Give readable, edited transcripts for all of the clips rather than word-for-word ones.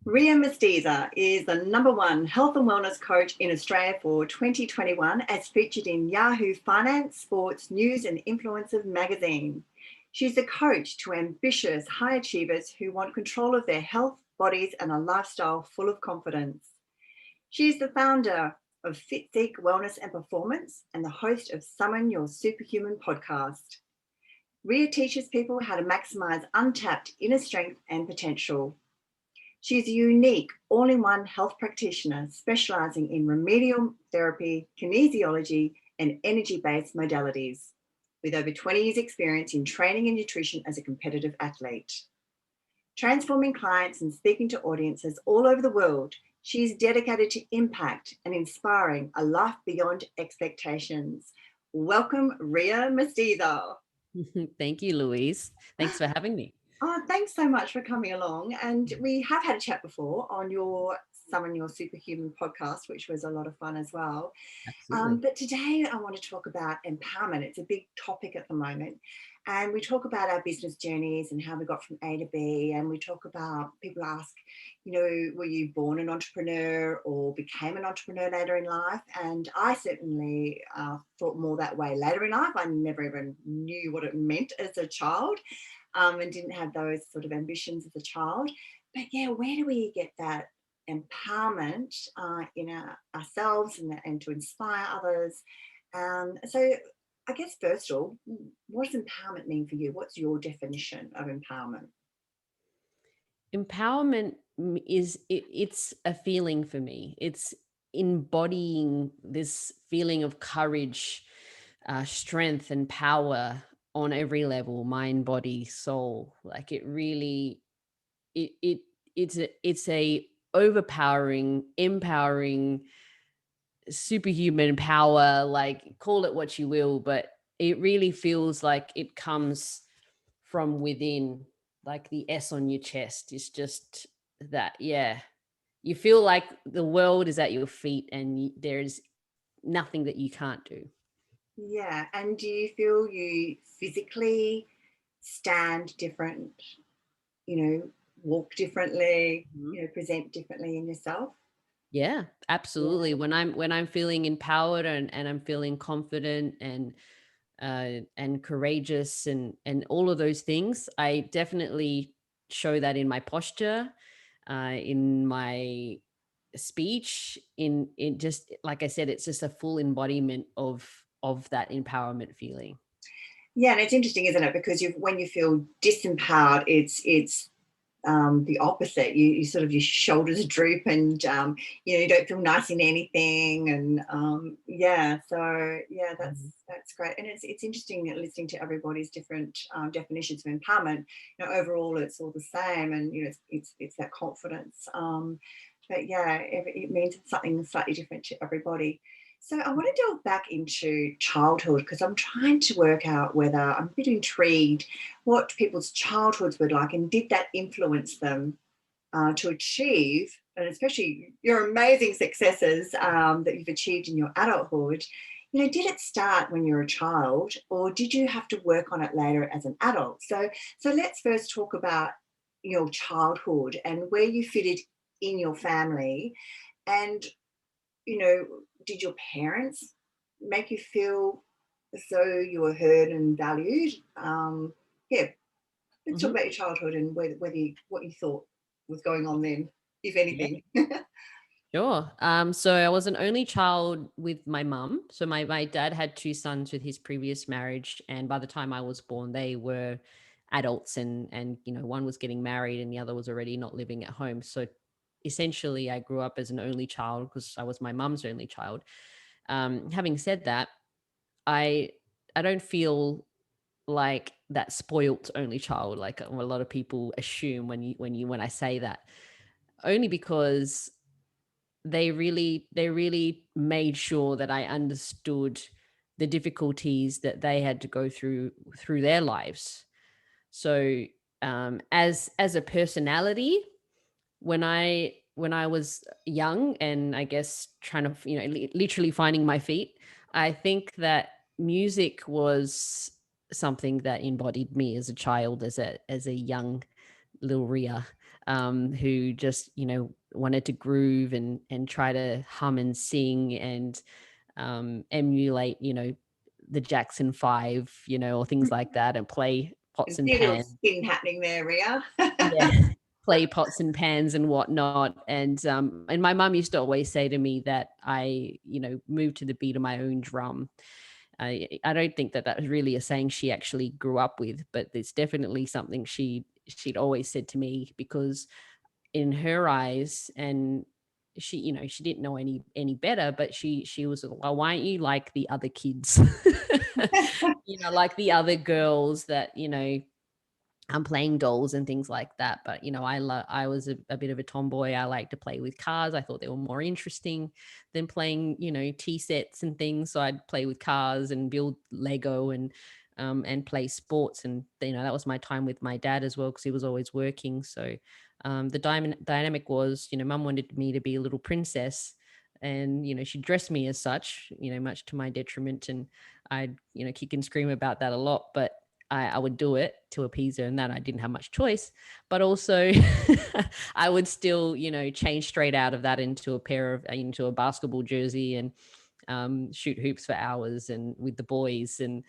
Ria Mestiza is the #1 health and wellness coach in Australia for 2021, as featured in Yahoo Finance, Sports, News and Influencers magazine. She's a coach to ambitious high achievers who want control of their health, bodies and a lifestyle full of confidence. She is the founder of Fitsique Wellness and Performance and the host of Summon Your Superhuman podcast. Ria teaches people how to maximize untapped inner strength and potential. She is a unique all-in-one health practitioner specializing in remedial therapy, kinesiology, and energy-based modalities, with over 20 years experience in training and nutrition as a competitive athlete. Transforming clients and speaking to audiences all over the world, she is dedicated to impact and inspiring a life beyond expectations. Welcome, Ria Mestiza. Thank you, Louise. Thanks for having me. Oh, thanks so much for coming along. And we have had a chat before on your Summon Your Superhuman podcast, which was a lot of fun as well. Absolutely. But today I want to talk about empowerment. It's a big topic at the moment. And we talk about our business journeys and how we got from A to B. And we talk about, people ask, were you born an entrepreneur or became an entrepreneur later in life? And I certainly thought more that way later in life. I never even knew what it meant as a child. And didn't have those sort of ambitions as a child. But yeah, where do we get that empowerment in ourselves and to inspire others? So I guess first of all, what does empowerment mean for you? What's your definition of empowerment? Empowerment it's a feeling for me. It's embodying this feeling of courage, strength and power on every level, mind, body, soul. Like it really it it it's a overpowering, empowering, superhuman power, like call it what you will, but it really feels like it comes from within. Like the S on your chest is just that. Yeah, you feel like the world is at your feet and there's nothing that you can't do. Yeah, and do you feel you physically stand different, you know, walk differently, Mhm. present differently in yourself? Yeah, Yeah. absolutely. When I'm feeling empowered and I'm feeling confident and courageous and all of those things, I definitely show that in my posture, in my speech, in just like I said, it's just a full embodiment of that empowerment feeling. Yeah, and it's interesting, isn't it? Because when you feel disempowered, it's the opposite. You sort of, your shoulders droop, and you don't feel nice in anything. And yeah, so yeah, Mhm. that's great. And it's interesting listening to everybody's different definitions of empowerment. Overall, it's all the same, and it's that confidence. But yeah, it means something slightly different to everybody. So I want to delve back into childhood, because I'm trying to work out whether, I'm a bit intrigued what people's childhoods were like, and did that influence them to achieve, and especially your amazing successes that you've achieved in your adulthood. Did it start when you were a child, or did you have to work on it later as an adult? So let's first talk about your childhood and where you fitted in your family, and you know, did your parents make you feel as though you were heard and valued? Yeah, let's talk Mhm. about your childhood and whether what you thought was going on then, if Yeah. anything. Sure. So I was an only child with my mum. So my dad had two sons with his previous marriage, and by the time I was born, they were adults, and one was getting married and the other was already not living at home. So essentially, I grew up as an only child because I was my mum's only child. Having said that, I I don't feel like that spoilt only child like a lot of people assume when I say that, only because they really made sure that I understood the difficulties that they had to go through their lives. So as a personality, when I was young and I guess trying to literally finding my feet, I think that music was something that embodied me as a child, as a young little Ria, who just, wanted to groove and try to hum and sing and emulate, the Jackson 5, or things like that, and play Can pots and see a little pans. spin happening there, Ria. Yeah. Play pots and pans and whatnot. And my mum used to always say to me that I, moved to the beat of my own drum. I don't think that was really a saying she actually grew up with, but it's definitely something she'd always said to me, because in her eyes, and she, she didn't know any better, but she was, well, why aren't you like the other kids? Like the other girls that, I'm playing dolls and things like that. But, I was a bit of a tomboy. I like to play with cars. I thought they were more interesting than playing, tea sets and things. So I'd play with cars and build Lego and play sports. And, that was my time with my dad as well, because he was always working. So the dynamic was, mum wanted me to be a little princess, and, she dressed me as such, much to my detriment. And I'd, kick and scream about that a lot. But I would do it to appease her, and that I didn't have much choice. But also I would still, change straight out of that into into a basketball jersey and shoot hoops for hours and with the boys, and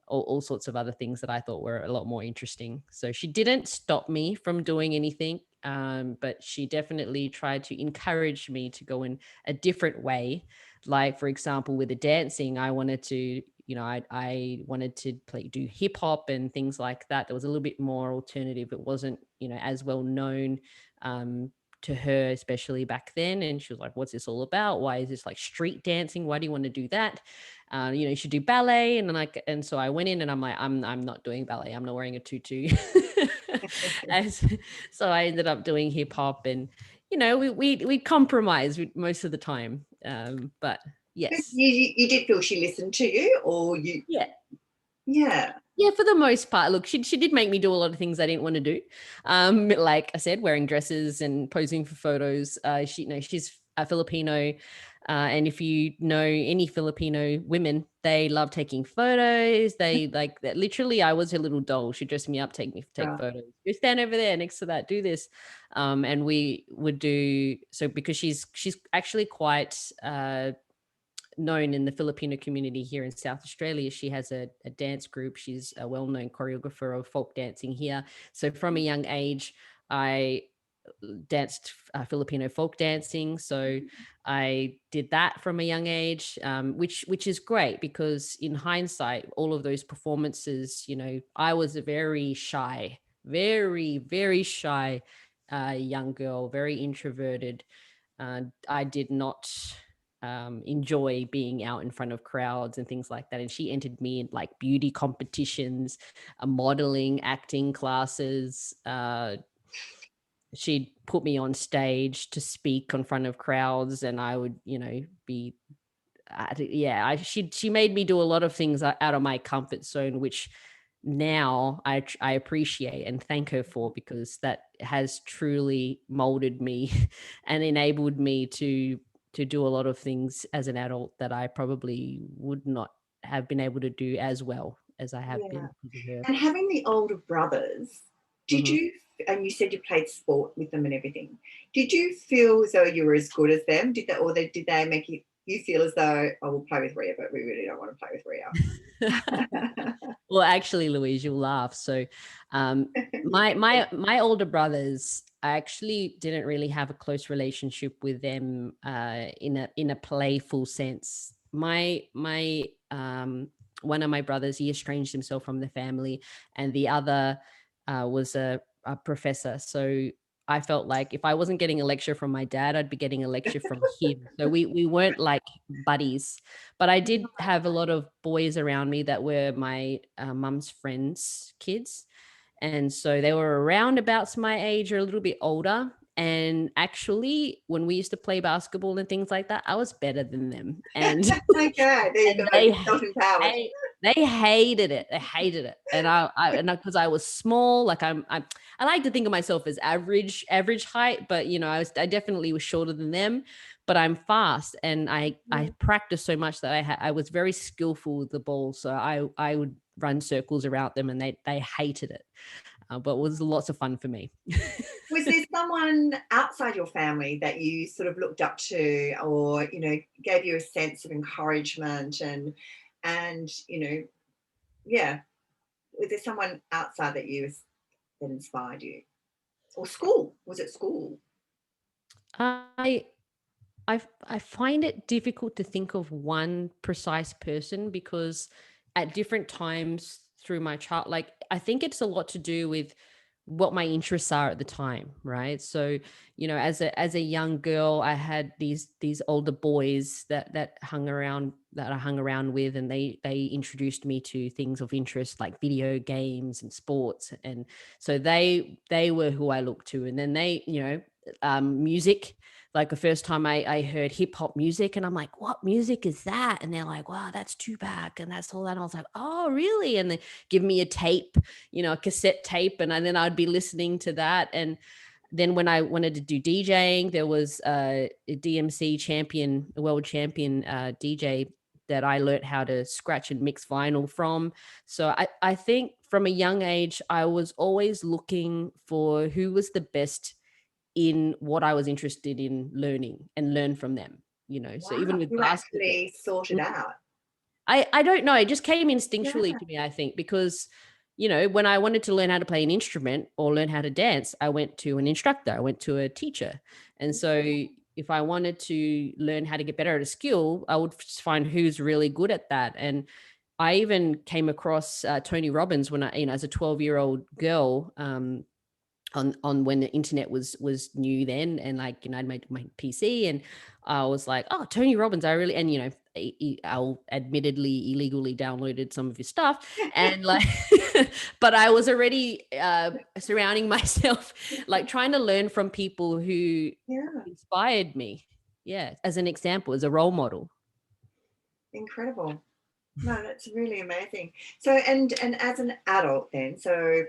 all sorts of other things that I thought were a lot more interesting. So she didn't stop me from doing anything, but she definitely tried to encourage me to go in a different way. Like, for example, with the dancing, I wanted to, I wanted to do hip hop and things like that. There was a little bit more alternative. It wasn't, as well known to her, especially back then. And she was like, what's this all about? Why is this like street dancing? Why do you want to do that? You should do ballet. And so I went in and I'm like, I'm not doing ballet. I'm not wearing a tutu. So I ended up doing hip hop, and, we compromise most of the time. But yes. You did feel she listened to you, or you? Yeah. Yeah. Yeah, for the most part. Look, she did make me do a lot of things I didn't want to do. Like I said, wearing dresses and posing for photos. She's a Filipino, and if you know any Filipino women, they love taking photos. They like that. Literally, I was her little doll. She dressed me up, take Right. photos. You stand over there next to that, do this, and we would do so, because she's actually quite known in the Filipino community here in South Australia. She has a dance group. She's a well-known choreographer of folk dancing here. So from a young age, I danced Filipino folk dancing. So I did that from a young age, which is great, because in hindsight, all of those performances, I was a very shy, very, very shy young girl, very introverted. I did not enjoy being out in front of crowds and things like that. And she entered me in like beauty competitions, modeling, acting classes. She'd put me on stage to speak in front of crowds, and I would, be she made me do a lot of things out of my comfort zone, which now I appreciate and thank her for, because that has truly molded me and enabled me to do a lot of things as an adult that I probably would not have been able to do as well as I have Yeah. been because of her. And having the older brothers, did Mhm. you? And you said you played sport with them and everything. Did you feel as though you were as good as them? Did they make you feel as though, oh, we'll play with Ria, but we really don't want to play with Ria? Well, actually, Louise, you'll laugh. So, my older brothers, I actually didn't really have a close relationship with them in a playful sense. My one of my brothers, he estranged himself from the family, and the other was a professor. So I felt like if I wasn't getting a lecture from my dad, I'd be getting a lecture from him. So we weren't like buddies. But I did have a lot of boys around me that were my mum's friends' kids. And so they were around about my age or a little bit older. And actually, when we used to play basketball and things like that, I was better than them. And Okay, there you and go. You felt empowered. they hated it. They hated it. And because I was small, like I like to think of myself as average height, but I definitely was shorter than them. But I'm fast, and I practiced so much that I was very skillful with the ball. So I would run circles around them, and they hated it. but it was lots of fun for me. Was there someone outside your family that you sort of looked up to, or gave you a sense of encouragement, and yeah, was there someone outside that inspired you, or school? Was it school? I I find it difficult to think of one precise person because at different times through my child, like I think it's a lot to do with what my interests are at the time, right? So, as a young girl, I had these older boys that I hung around with, and they introduced me to things of interest like video games and sports, and so they were who I looked to, and then music. Like the first time I heard hip hop music, and I'm like, what music is that? And they're like, wow, that's Tupac, and that's all that. And I was like, oh, really? And they give me a tape, a cassette tape, and then I'd be listening to that. And then when I wanted to do DJing, there was a DMC champion, a world champion DJ that I learned how to scratch and mix vinyl from. So I think from a young age, I was always looking for who was the best in what I was interested in learning and learn from them, So even Wow, with you basketball, actually sorted mm, out. I don't know, it just came instinctually Yeah. to me, I think, because, when I wanted to learn how to play an instrument or learn how to dance, I went to an instructor, I went to a teacher. And so if I wanted to learn how to get better at a skill, I would just find who's really good at that. And I even came across Tony Robbins when as a 12-year-old girl, on when the internet was new then, and like I'd made my PC, and I was like, oh, Tony Robbins, I really, and I'll admittedly illegally downloaded some of his stuff, and like but I was already surrounding myself, like trying to learn from people who Yeah, inspired me, yeah, as an example, as a role model. incredible. No, that's really amazing. So, and as an adult then, so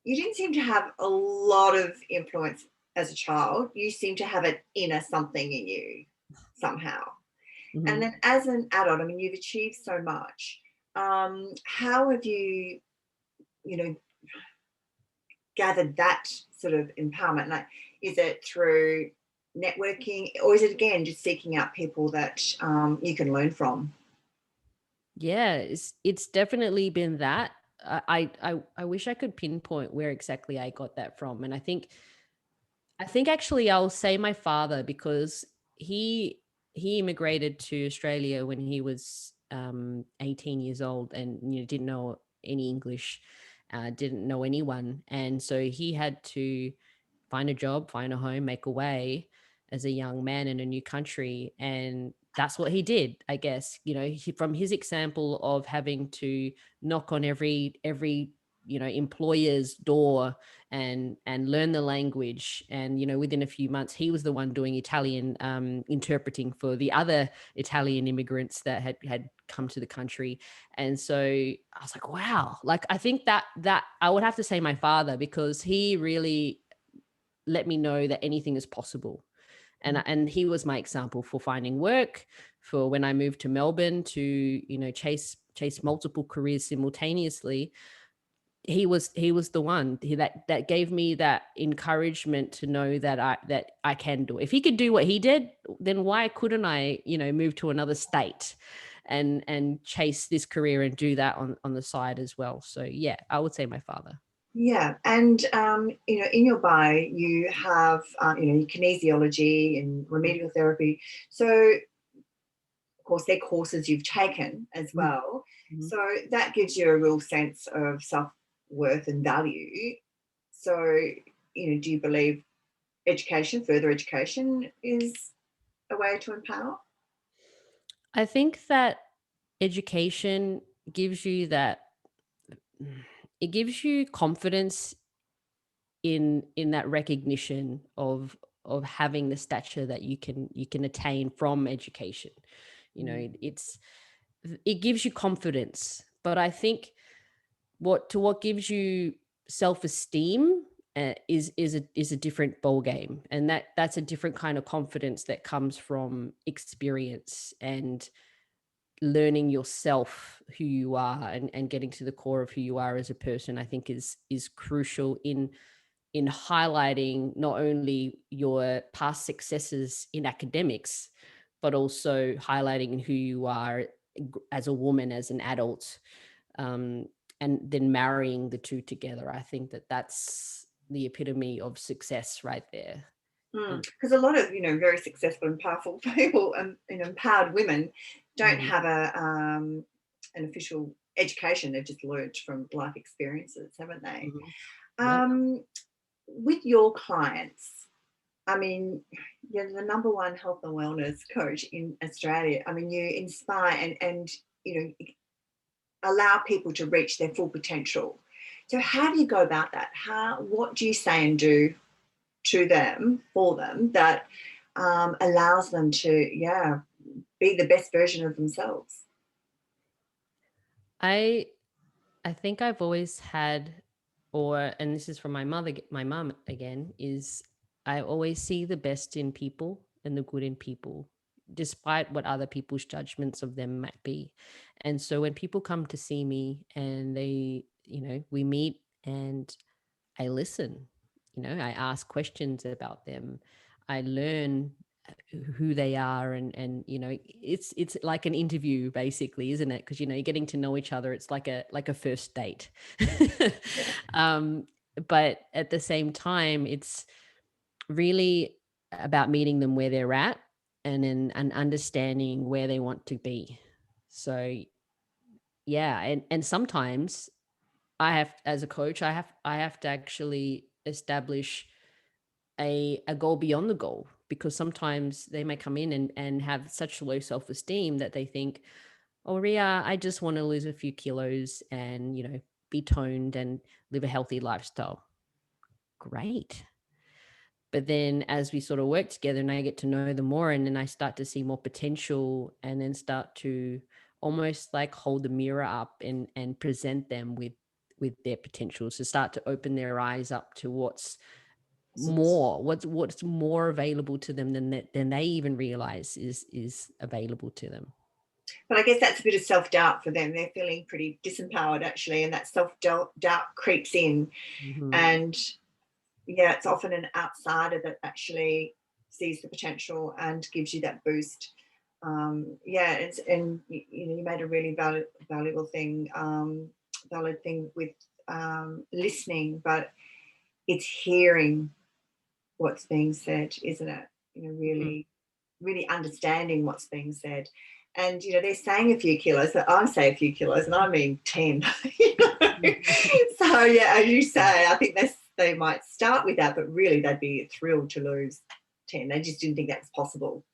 you didn't seem to have a lot of influence as a child. You seem to have an inner something in you somehow. And Mhm. then as an adult, I mean, you've achieved so much. How have you know, gathered that sort of empowerment? Like, is it through networking, or is it again just seeking out people that you can learn from? Yeah, it's definitely been that. I wish I could pinpoint where exactly I got that from, and I think actually I'll say my father, because he he immigrated to Australia when he was 18 years old, and didn't know any English, didn't know anyone, and so he had to find a job, find a home, make a way as a young man in a new country. And that's what he did, I guess. From his example of having to knock on every employer's door and learn the language, and within a few months he was the one doing Italian interpreting for the other Italian immigrants that had come to the country. And so I was like, wow, like I think that I would have to say my father, because he really let me know that anything is possible. And he was my example for finding work, for when I moved to Melbourne to chase multiple careers simultaneously. He was the one that gave me that encouragement to know that I can do it. If he could do what he did, then why couldn't I move to another state and chase this career and do that on the side as well? So yeah, I would say my father. Yeah, and in your bio, you have kinesiology and remedial therapy. So, of course, they're courses you've taken as Mhm. well. Mhm. So that gives you a real sense of self worth and value. So, do you believe further education, is a way to empower? I think that education gives you that it gives you confidence in that recognition of having the stature that you can attain from education. Mm. It gives you confidence, but I think what gives you self-esteem is a different ball game, and that's a different kind of confidence that comes from experience learning yourself, who you are, and getting to the core of who you are as a person, I think is crucial in highlighting not only your past successes in academics, but also highlighting who you are as a woman, as an adult, um, and then marrying the two together. I think that that's the epitome of success right there. And Because a lot of very successful and powerful people and empowered women don't mhm, have an official education. They've just learned from life experiences, haven't they? mhm. Yep. Um, with your clients, I mean, you're the number one health and wellness coach in Australia. I mean, you inspire and allow people to reach their full potential. So how do you go about that? What do you say and do to them, for them, that allows them to, be the best version of themselves? I I think I've always had, or and this is from my mom again, is I always see the best in people and the good in people, despite what other people's judgments of them might be. And so when people come to see me and we meet and I listen, I ask questions about them, I learn who they are, and it's like an interview basically, isn't it? Because you're getting to know each other. It's like a first date. Yeah. um but at the same time, it's really about meeting them where they're at, and understanding where they want to be. So yeah, and sometimes I have, as a coach, I have to actually establish a goal beyond the goal, because sometimes they may come in and have such low self-esteem that they think, oh, Ria, I just want to lose a few kilos and be toned and live a healthy lifestyle. Great. But then as we sort of work together and I get to know them more, and then I start to see more potential, and then start to almost like hold the mirror up and present them with their potential, to start to open their eyes up to what's more available to them than they even realize is available to them. But I guess that's a bit of self-doubt for them. They're feeling pretty disempowered actually, and that self-doubt creeps in. Mhm. And yeah, it's often an outsider that actually sees the potential and gives you that boost. Yeah, and you made a really valuable thing, valid thing with listening, but it's hearing what's being said, isn't it? Mhm. Really, really understanding what's being said. And they're saying a few kilos, but I say a few kilos, and I mean 10. you know? So yeah, as you say, I think they might start with that, but really they'd be thrilled to lose 10. They just didn't think that was possible.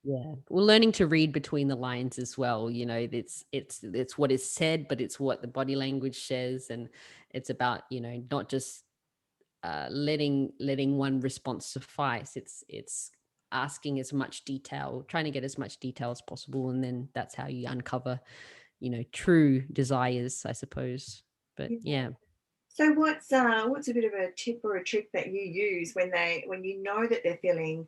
Yeah. Well, learning to read between the lines as well. It's what is said, but it's what the body language says, and it's about not just letting one response suffice. It's asking as much detail, trying to get as much detail as possible, and then that's how you uncover true desires, I suppose. But Yeah. yeah. So what's a bit of a tip or a trick that you use when you know that they're feeling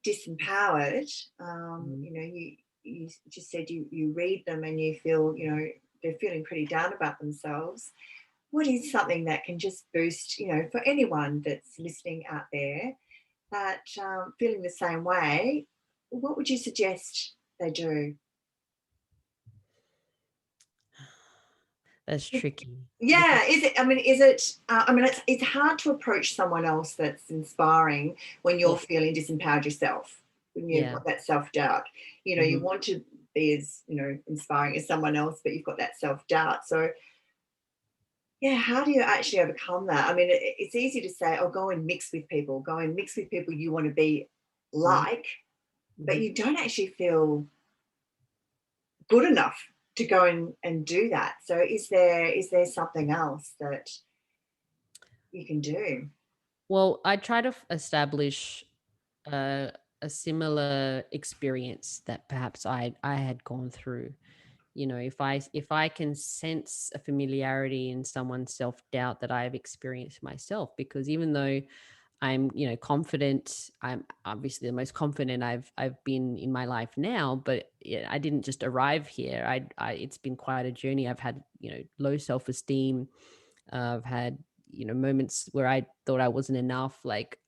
disempowered? Mhm. You just said you read them and you feel they're feeling pretty down about themselves. What is something that can just boost, for anyone that's listening out there that feeling the same way? What would you suggest they do? That's tricky because Yeah, is it? I mean, is it? I mean, it's hard to approach someone else that's inspiring when yeah, you're feeling disempowered yourself, when you've yeah. got that self doubt. You Mhm. want to be as inspiring as someone else, but you've got that self doubt. So, yeah, how do you actually overcome that? I mean, it's easy to say, "Oh, go and mix with people. Go and mix with people you want to be Mhm. like," but Mhm. you don't actually feel good enough to go and do that. So, is there something else that you can do? Well, I try to establish a, a similar experience that perhaps I had gone through. If I can sense a familiarity in someone's self doubt that I have experienced myself, because even though I'm, confident. I'm obviously the most confident I've been in my life now, but I didn't just arrive here. It's been quite a journey. I've had, low self-esteem. I've had, moments where I thought I wasn't enough. Like,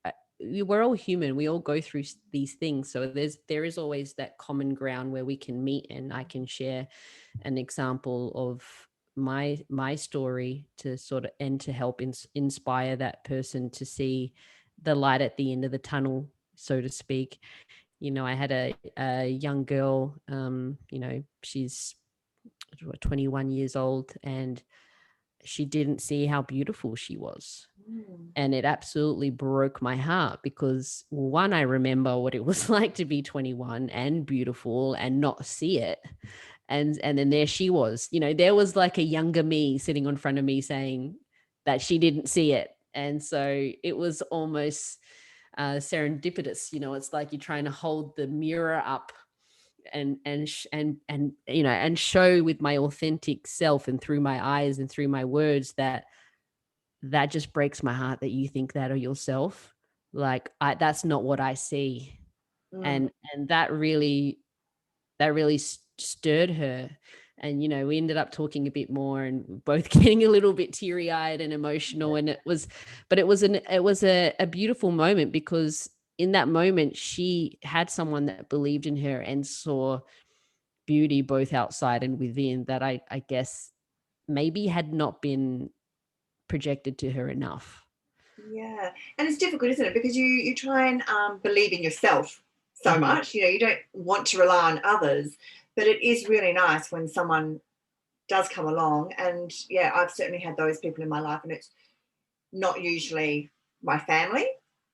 we're all human. We all go through these things. So there is always that common ground where we can meet, and I can share an example of my story to sort of, and to help inspire that person to see the light at the end of the tunnel, so to speak. I had a young girl, she's 21 years old, and she didn't see how beautiful she was. Mm. And it absolutely broke my heart because, one, I remember what it was like to be 21 and beautiful and not see it. And then there she was, there was like a younger me sitting in front of me saying that she didn't see it. And so it was almost serendipitous. It's like you're trying to hold the mirror up and show with my authentic self and through my eyes and through my words that just breaks my heart that you think that of yourself. Like, that's not what I see. Mm. And that really stirred her. And we ended up talking a bit more, and both getting a little bit teary-eyed and emotional. And it was a beautiful moment, because in that moment she had someone that believed in her and saw beauty both outside and within, that I guess maybe had not been projected to her enough. Yeah, and it's difficult, isn't it? Because you try and believe in yourself so Mhm. much. You don't want to rely on others, but it is really nice when someone does come along. And yeah, I've certainly had those people in my life, and it's not usually my family.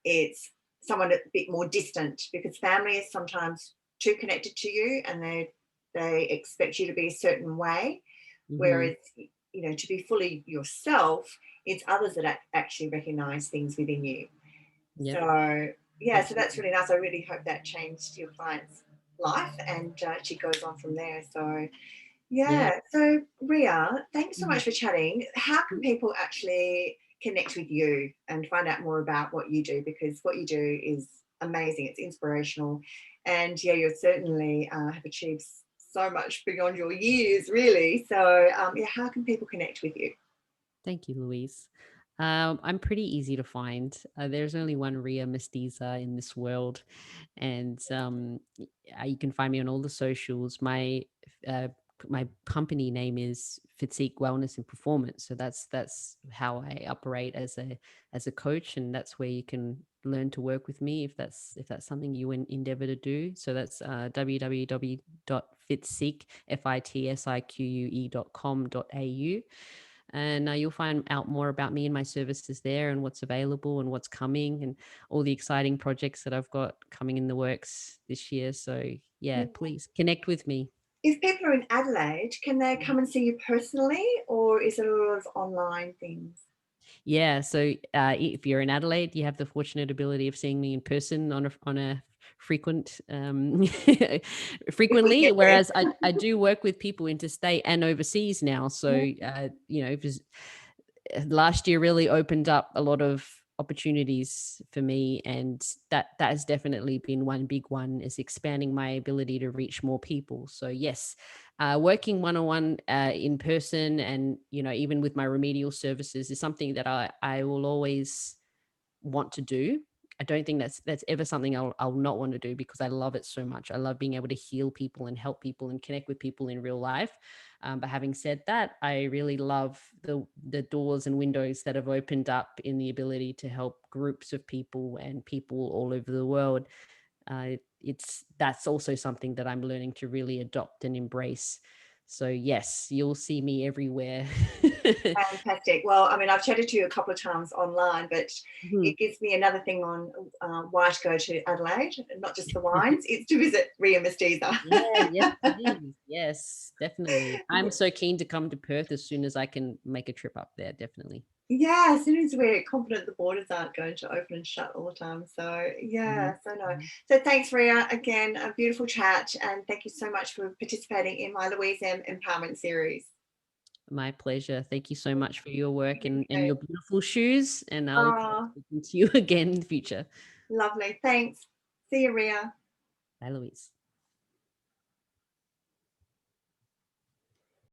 It's someone a bit more distant, because family is sometimes too connected to you, and they expect you to be a certain way. Mhm. Whereas, to be fully yourself, it's others that actually recognize things within you. Yep. So, yeah, so that's Absolutely. really nice. I really hope that changed your client's life, and she goes on from there. So, Yeah. yeah. So, Ria, thanks so Mhm. much for chatting. How can people actually connect with you and find out more about what you do? Because what you do is amazing, it's inspirational. And yeah, you certainly have achieved so much beyond your years, really. So, yeah, how can people connect with you? Thank you, Louise. I'm pretty easy to find. There's only one Ria Mestiza in this world, and you can find me on all the socials. Uh, my company name is Fitsique Wellness and Performance. So that's how I operate as a coach, and that's where you can learn to work with me if that's something you endeavor to do. So that's www.fitsique fitsique.com.au, and you'll find out more about me and my services there, and what's available and what's coming, and all the exciting projects that I've got coming in the works this year. So yeah, please connect with me. If people are in Adelaide, can they come and see you personally, or is it a lot of online things? Yeah, so if you're in Adelaide, you have the fortunate ability of seeing me in person on a frequent If we frequently, get there. whereas I do work with people interstate and overseas now. So last year really opened up a lot of opportunities for me, and that has definitely been one big one, is expanding my ability to reach more people. So yes, working one-on-one in person, and even with my remedial services, is something that I will always want to do. I don't think that's ever something I'll not want to do, because I love it so much. I love being able to heal people and help people and connect with people in real life. But having said that, I really love the doors and windows that have opened up in the ability to help groups of people and people all over the world. That's also something that I'm learning to really adopt and embrace. So yes, you'll see me everywhere. Fantastic. Well, I mean, I've chatted to you a couple of times online, but Mhm. it gives me another thing on why to go to Adelaide, not just the wines, it's to visit Ria Mestiza. Yeah, yes, it is. Yes, definitely. I'm so keen to come to Perth as soon as I can make a trip up there, definitely. Yeah, as soon as we're confident the borders aren't going to open and shut all the time. So, Mhm, yeah, so no. mhm. So, thanks, Ria. Again, a beautiful chat. And thank you so much for participating in my Louise M Empowerment series. My pleasure. Thank you so much for your work You and too. your beautiful shoes. And I'll look forward Oh, to speaking to you again in the future. lovely. Thanks. See you, Ria. Bye, Louise.